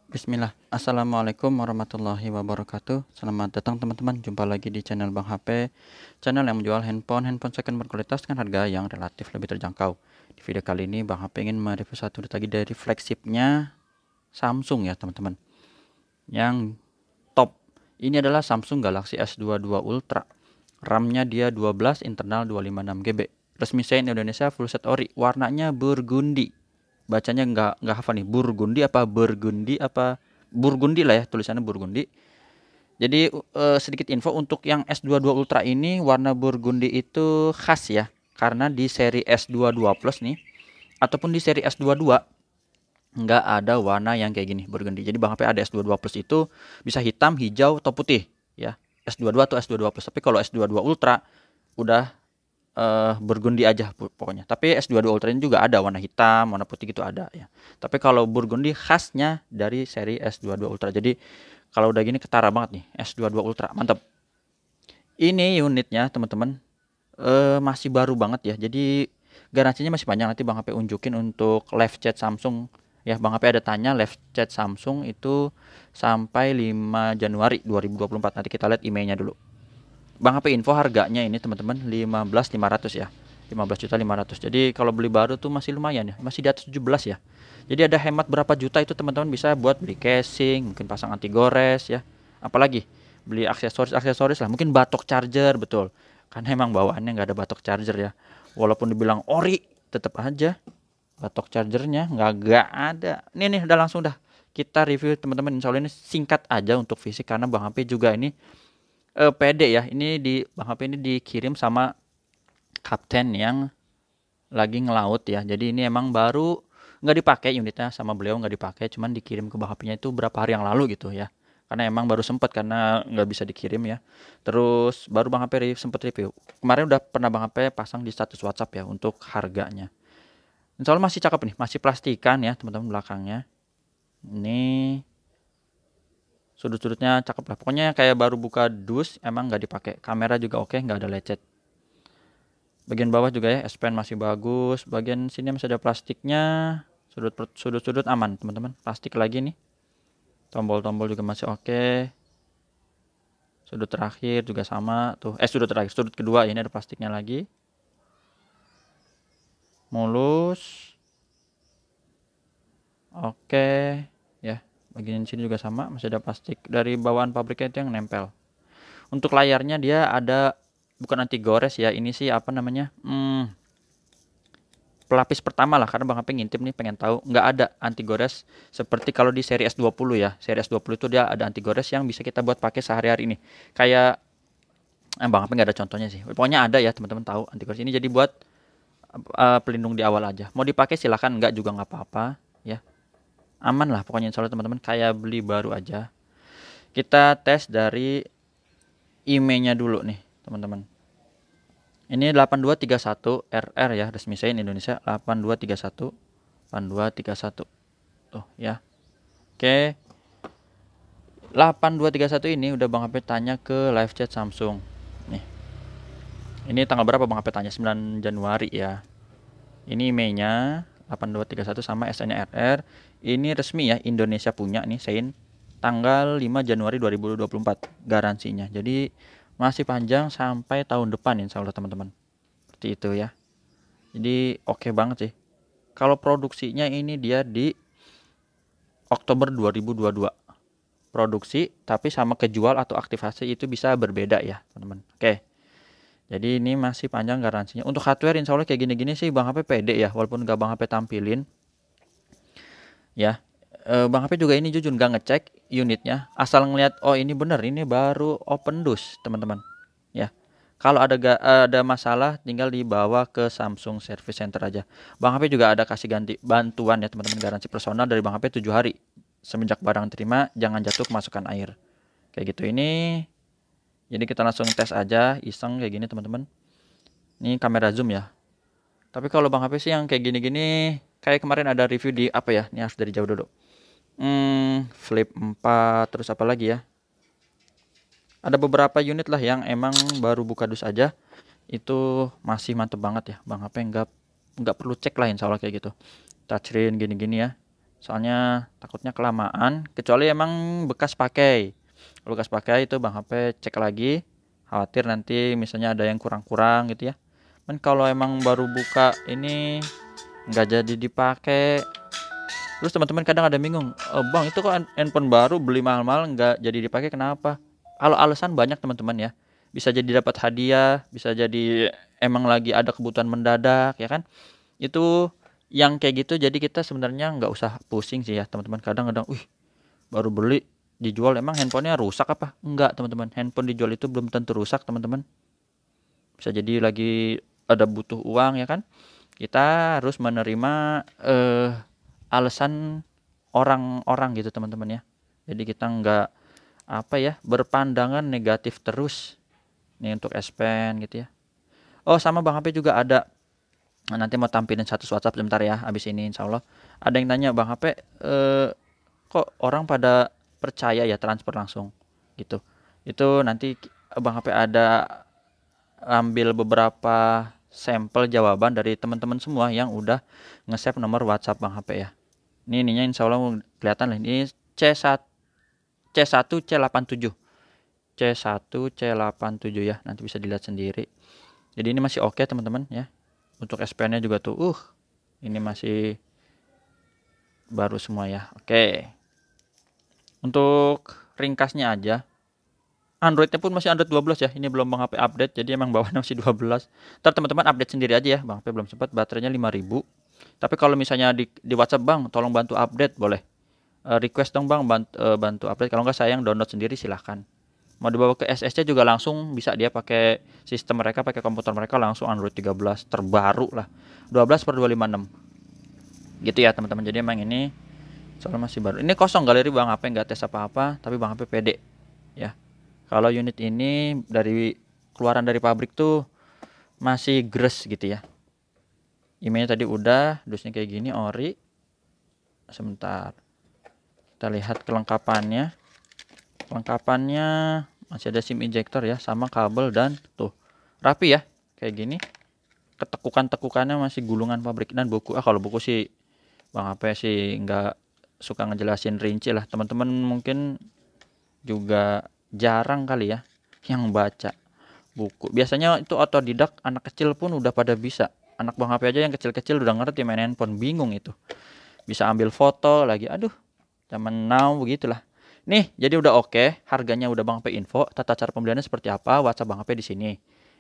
Bismillah. Assalamualaikum warahmatullahi wabarakatuh. Selamat datang teman-teman. Jumpa lagi di channel Bang HP, channel yang menjual handphone second berkualitas dengan harga yang relatif lebih terjangkau. Di video kali ini Bang HP ingin mereview satu unit lagi dari flagshipnya Samsung ya teman-teman. Yang top. Ini adalah Samsung Galaxy S22 Ultra. RAM-nya dia 12, internal 256 GB. Resmi Sein Indonesia full set ori. Warnanya burgundi. Bacanya nggak hafal nih, burgundi apa burgundi lah ya, tulisannya burgundi. Jadi sedikit info untuk yang S22 Ultra ini, warna burgundi itu khas ya, karena di seri S22 Plus nih ataupun di seri S22 nggak ada warna yang kayak gini burgundi. Jadi Bang HP ada S22 Plus itu bisa hitam, hijau atau putih ya, S22 atau S22 Plus. Tapi kalau S22 Ultra udah burgundi aja pokoknya. Tapi S22 Ultra ini juga ada warna hitam, warna putih gitu ada ya. Tapi kalau burgundi khasnya dari seri S22 Ultra. Jadi kalau udah gini ketara banget nih S22 Ultra, mantap. Ini unitnya teman-teman masih baru banget ya. Jadi garansinya masih panjang, nanti Bang HP unjukin untuk live chat Samsung ya. Bang HP ada tanya live chat Samsung itu sampai 5 Januari 2024. Nanti kita lihat emailnya dulu. Bang HP info harganya ini teman-teman 15.500 ya. 15.500.000. Jadi kalau beli baru tuh masih lumayan ya, masih di atas 17 ya. Jadi ada hemat berapa juta itu teman-teman, bisa buat beli casing, mungkin pasang anti gores ya. Apalagi beli aksesoris lah, mungkin batok charger, betul. Karena emang bawaannya nggak ada batok charger ya. Walaupun dibilang ori, tetap aja batok chargernya nggak ada. Nih udah langsung dah kita review teman-teman. Insya Allah ini singkat aja untuk fisik karena Bang HP juga ini pede ya. Ini di Bang HP ini dikirim sama kapten yang lagi ngelaut ya. Jadi ini emang baru nggak dipakai unitnya sama beliau, nggak dipakai, cuman dikirim ke Bang HP-nya itu berapa hari yang lalu gitu ya. Karena emang baru sempat karena nggak bisa dikirim ya. Terus baru Bang HP sempat review. Kemarin udah pernah Bang HP pasang di status WhatsApp ya untuk harganya. Insya Allah masih cakep nih, masih plastikan ya teman-teman belakangnya. Ini sudut-sudutnya cakep lah, pokoknya kayak baru buka dus, emang nggak dipakai. Kamera juga oke, nggak ada lecet. Bagian bawah juga ya, S Pen masih bagus. Bagian sini masih ada plastiknya. Sudut-sudut aman teman-teman, plastik lagi nih. Tombol-tombol juga masih oke. Sudut terakhir juga sama tuh, sudut terakhir, sudut kedua ini ada plastiknya lagi. Mulus, oke ya. Bagian sini juga sama, masih ada plastik dari bawaan pabriknya itu yang nempel. Untuk layarnya dia ada, bukan anti gores ya, ini sih apa namanya, pelapis pertama lah, karena Bang HP ngintip nih, pengen tahu. Nggak ada anti gores seperti kalau di seri S20 ya. Seri S20 itu dia ada anti gores yang bisa kita buat pakai sehari-hari ini. Kayak Bang HP nggak ada contohnya sih, pokoknya ada ya teman-teman tahu anti gores ini. Jadi buat pelindung di awal aja, mau dipakai silahkan, nggak juga nggak apa-apa ya. Aman lah pokoknya, insya Allah teman-teman kayak beli baru aja. Kita tes dari emailnya dulu nih teman-teman. Ini 8231 RR ya, resmi Sein Indonesia 8231 8231 tuh ya. Oke, 8231 ini udah Bang HP tanya ke live chat Samsung nih. Ini tanggal berapa Bang HP tanya? 9 Januari ya. Ini emailnya 8231 sama SN-nya RR. Ini resmi ya, Indonesia punya nih Sein, tanggal 5 Januari 2024 garansinya. Jadi masih panjang sampai tahun depan insya Allah teman-teman. Seperti itu ya. Jadi oke banget sih. Kalau produksinya ini dia di Oktober 2022 produksi, tapi sama kejual atau aktivasi itu bisa berbeda ya teman-teman. Oke. Jadi ini masih panjang garansinya. Untuk hardware insya Allah kayak gini-gini sih Bang HP pede ya, walaupun nggak Bang HP tampilin ya. Bang HP juga ini jujur nggak ngecek unitnya, asal ngeliat oh ini bener, ini baru open dus teman-teman ya. Kalau ada masalah tinggal dibawa ke Samsung Service Center aja. Bang HP juga ada kasih ganti bantuan ya teman-teman, garansi personal dari Bang HP 7 hari. Semenjak barang terima jangan jatuh kemasukan air. Kayak gitu ini. Jadi kita langsung tes aja iseng kayak gini teman-teman. Ini kamera zoom ya. Tapi kalau Bang HP sih yang kayak gini-gini, kayak kemarin ada review di apa ya? Ini harus dari jauh dulu. Flip 4 terus apa lagi ya? Ada beberapa unit lah yang emang baru buka dus aja itu masih mantep banget ya. Bang HP nggak perlu cek lah insya Allah kayak gitu. Touchscreen gini-gini ya. soalnya takutnya kelamaan, kecuali emang bekas pakai. Kalau bekas pakai itu Bang HP cek lagi, khawatir nanti misalnya ada yang kurang-kurang gitu ya. Men kalau emang baru buka ini nggak jadi dipakai, terus teman-teman kadang ada bingung, Bang itu kok handphone baru beli mahal-mahal nggak jadi dipakai kenapa? Kalau alasan banyak teman-teman ya, bisa jadi dapat hadiah, bisa jadi emang lagi ada kebutuhan mendadak ya kan. Itu yang kayak gitu, jadi kita sebenarnya nggak usah pusing sih ya teman-teman. Kadang-kadang baru beli dijual, emang handphonenya rusak apa? Enggak teman-teman, handphone dijual itu belum tentu rusak teman-teman. Bisa jadi lagi ada butuh uang ya kan. Kita harus menerima alasan orang-orang gitu teman-teman ya. Jadi kita nggak berpandangan negatif terus. Ini untuk S Pen gitu ya. Oh sama Bang HP juga ada, nanti mau tampilin status WhatsApp sebentar ya, habis ini insya Allah. Ada yang nanya, Bang HP kok orang pada percaya ya transfer langsung gitu. Itu nanti Bang HP ada ambil beberapa sampel jawaban dari teman-teman semua yang udah nge-save nomor WhatsApp Bang HP ya. Ini ininya insya Allah kelihatan lah, ini C1 C87 C1C87 ya, nanti bisa dilihat sendiri. Jadi ini masih oke teman-teman ya. Untuk S Pen-nya juga tuh ini masih baru semua ya. Oke. Untuk ringkasnya aja, Android-nya pun masih Android 12 ya. Ini belum Bang HP update, jadi emang bawaannya masih 12. Ntar teman-teman update sendiri aja ya. Bang HP belum sempat, baterainya 5000. Tapi kalau misalnya di WhatsApp Bang, tolong bantu update boleh. Request dong Bang, bantu update. Kalau nggak saya yang download sendiri silahkan. Mau dibawa ke SSC juga langsung bisa, dia pakai sistem mereka, pakai komputer mereka langsung Android 13 terbaru lah, 12/256 gitu ya teman-teman. Jadi emang ini soalnya masih baru, ini kosong galeri Bang HP, nggak tes apa-apa, tapi Bang HP pede ya. Kalau unit ini dari keluaran dari pabrik tuh masih gres gitu ya. Emailnya tadi udah, dusnya kayak gini ori. Sebentar kita lihat kelengkapannya. Masih ada SIM injector ya, sama kabel, dan tuh rapi ya kayak gini. Ketekukan-tekukannya masih gulungan pabrik, dan buku kalau buku sih Bang HP sih nggak suka ngejelasin rinci lah, teman-teman mungkin juga jarang kali ya yang baca buku. Biasanya itu otodidak, anak kecil pun udah pada bisa. Anak Bang HP aja yang kecil-kecil udah ngerti main handphone, bingung itu. Bisa ambil foto lagi, aduh zaman now begitulah. Nih, jadi udah oke, harganya udah Bang HP info, tata cara pembeliannya seperti apa, WhatsApp Bang HP di sini.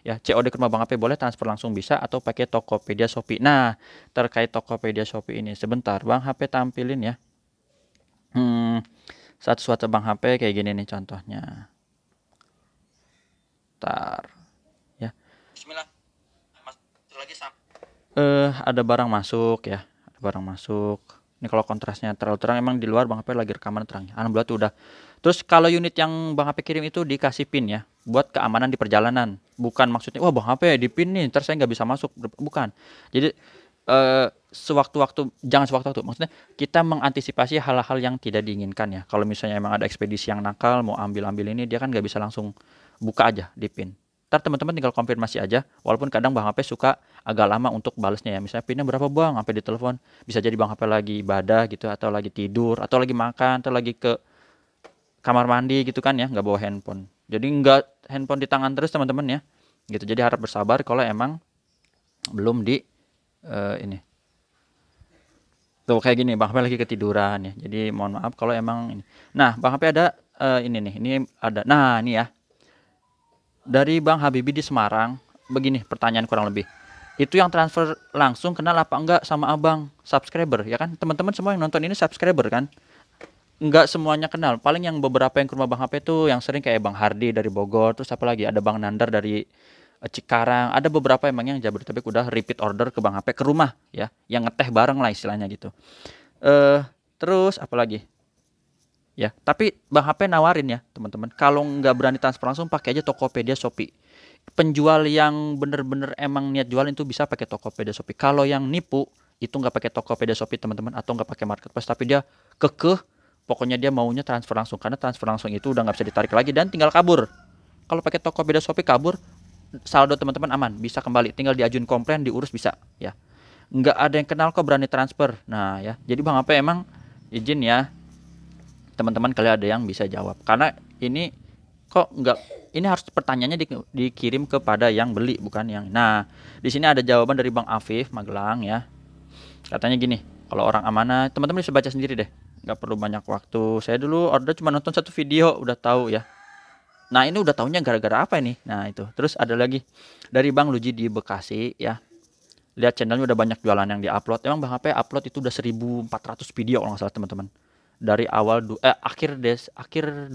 Ya, COD ke rumah Bang HP boleh, transfer langsung bisa, atau pakai Tokopedia Shopee. Nah, terkait Tokopedia Shopee ini sebentar Bang HP tampilin ya. Status WhatsApp Bang HP kayak gini nih contohnya. Bentar. Ya. Bismillah. Ada barang masuk ya. Ada barang masuk. Ini kalau kontrasnya terlalu terang, emang di luar Bang HP lagi rekaman terangnya. Alhamdulillah tuh udah. Terus kalau unit yang Bang HP kirim itu dikasih pin ya, buat keamanan di perjalanan. Bukan maksudnya, wah Bang HP di pin nih, ntar saya nggak bisa masuk. Bukan. Jadi sewaktu-waktu, jangan sewaktu-waktu. Maksudnya kita mengantisipasi hal-hal yang tidak diinginkan ya. Kalau misalnya emang ada ekspedisi yang nakal, mau ambil-ambil ini, dia kan nggak bisa langsung buka aja di pin. Ntar teman-teman tinggal konfirmasi aja, walaupun kadang Bang HP suka agak lama untuk balesnya ya. Misalnya pinnya berapa Bang, sampai ditelepon. Bisa jadi Bang HP lagi ibadah gitu, atau lagi tidur, atau lagi makan, atau lagi ke kamar mandi gitu kan ya, nggak bawa handphone. Jadi nggak handphone di tangan terus teman-teman ya. Gitu. Jadi harap bersabar kalau emang belum di ini. Tuh kayak gini, Bang HP lagi ketiduran ya. Jadi mohon maaf kalau emang ini. Nah, Bang HP ada ini nih. Ini ada. Nah, ini ya. Dari Bang Habibi di Semarang, begini pertanyaan kurang lebih. Itu yang transfer langsung kenal apa enggak sama Abang? Subscriber ya kan? Teman-teman semua yang nonton ini subscriber kan? Enggak semuanya kenal. Paling yang beberapa yang ke rumah Bang HP tuh yang sering kayak Bang Hardi dari Bogor, terus apa lagi? Ada Bang Nandar dari Cikarang. Ada beberapa emang yang Jabodetabek udah repeat order ke Bang HP ke rumah ya, yang ngeteh bareng lah istilahnya gitu. Terus apa lagi? Ya, tapi Bang HP nawarin ya teman-teman, kalau nggak berani transfer langsung pakai aja Tokopedia Shopee. Penjual yang bener-bener emang niat jual itu bisa pakai Tokopedia Shopee. Kalau yang nipu itu nggak pakai Tokopedia Shopee teman-teman, atau nggak pakai marketplace, tapi dia kekeh, pokoknya dia maunya transfer langsung, karena transfer langsung itu udah nggak bisa ditarik lagi dan tinggal kabur. Kalau pakai Tokopedia Shopee kabur, saldo teman-teman aman, bisa kembali, tinggal diajuin komplain, diurus bisa ya. Nggak ada yang kenal kok berani transfer. Nah ya, jadi Bang HP emang izin ya teman-teman, kalian ada yang bisa jawab, karena ini kok nggak, ini harus pertanyaannya dikirim kepada yang beli, bukan yang. Nah, di sini ada jawaban dari Bang Afif Magelang ya. Katanya gini, kalau orang amanah, teman-teman bisa baca sendiri deh, nggak perlu banyak waktu. Saya dulu order cuma nonton satu video udah tahu ya. Nah, ini udah tahunya gara-gara apa ini? Nah, itu. Terus ada lagi dari Bang Luji di Bekasi ya. Lihat channelnya udah banyak jualan yang diupload. Emang Bang HP upload itu udah 1400 video kalau nggak salah teman-teman. Dari awal akhir 2020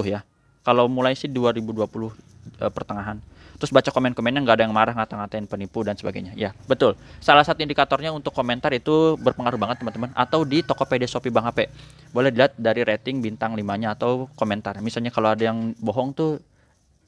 ya. Kalau mulai sih 2020 pertengahan. Terus baca komen-komennya, nggak ada yang marah, ngata-ngatain penipu dan sebagainya. Ya, betul. Salah satu indikatornya untuk komentar itu berpengaruh banget teman-teman. Atau di Tokopedia Shopee Bang HP. Boleh dilihat dari rating bintang 5-nya atau komentar. Misalnya kalau ada yang bohong tuh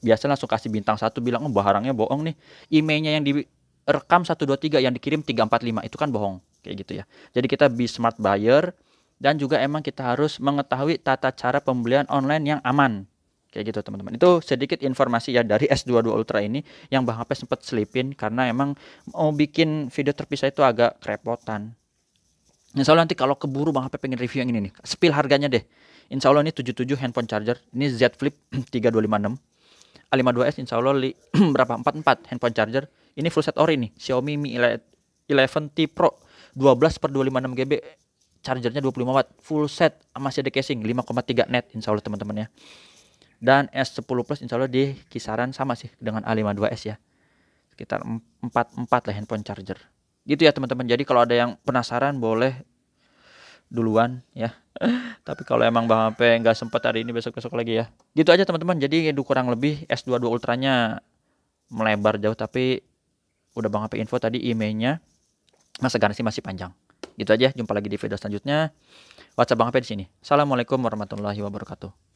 biasa langsung kasih bintang 1, bilang oh barangnya bohong nih. Emailnya yang direkam 1 2 3, yang dikirim 3 4 5 itu kan bohong. Kayak gitu ya. Jadi kita be smart buyer. Dan juga emang kita harus mengetahui tata cara pembelian online yang aman. Kayak gitu teman-teman. Itu sedikit informasi ya dari S22 Ultra ini yang Bang HP sempat selipin karena emang mau bikin video terpisah itu agak kerepotan. Insya Allah nanti kalau keburu Bang HP pengen review yang ini nih, spill harganya deh. Insya Allah ini 77 handphone charger. Ini Z Flip 3256. A52s insya Allah berapa? 44 handphone charger. Ini full set ori nih. Xiaomi Mi 11T Pro 12/256 GB. Chargernya 25 watt, full set, masih ada casing 5,3 net insya Allah teman-teman ya. Dan S10 Plus insya Allah di kisaran sama sih dengan A52s ya, sekitar 44 lah handphone charger gitu ya teman-teman. Jadi kalau ada yang penasaran boleh duluan ya. Tapi kalau emang Bang HP nggak sempat hari ini, besok-besok lagi ya. Gitu aja teman-teman. Jadi kurang lebih S22 Ultranya melebar jauh, tapi udah Bang HP info tadi emailnya, masa garansi masih panjang. Gitu aja, jumpa lagi di video selanjutnya. WhatsApp Bang HP di sini. Assalamualaikum warahmatullahi wabarakatuh.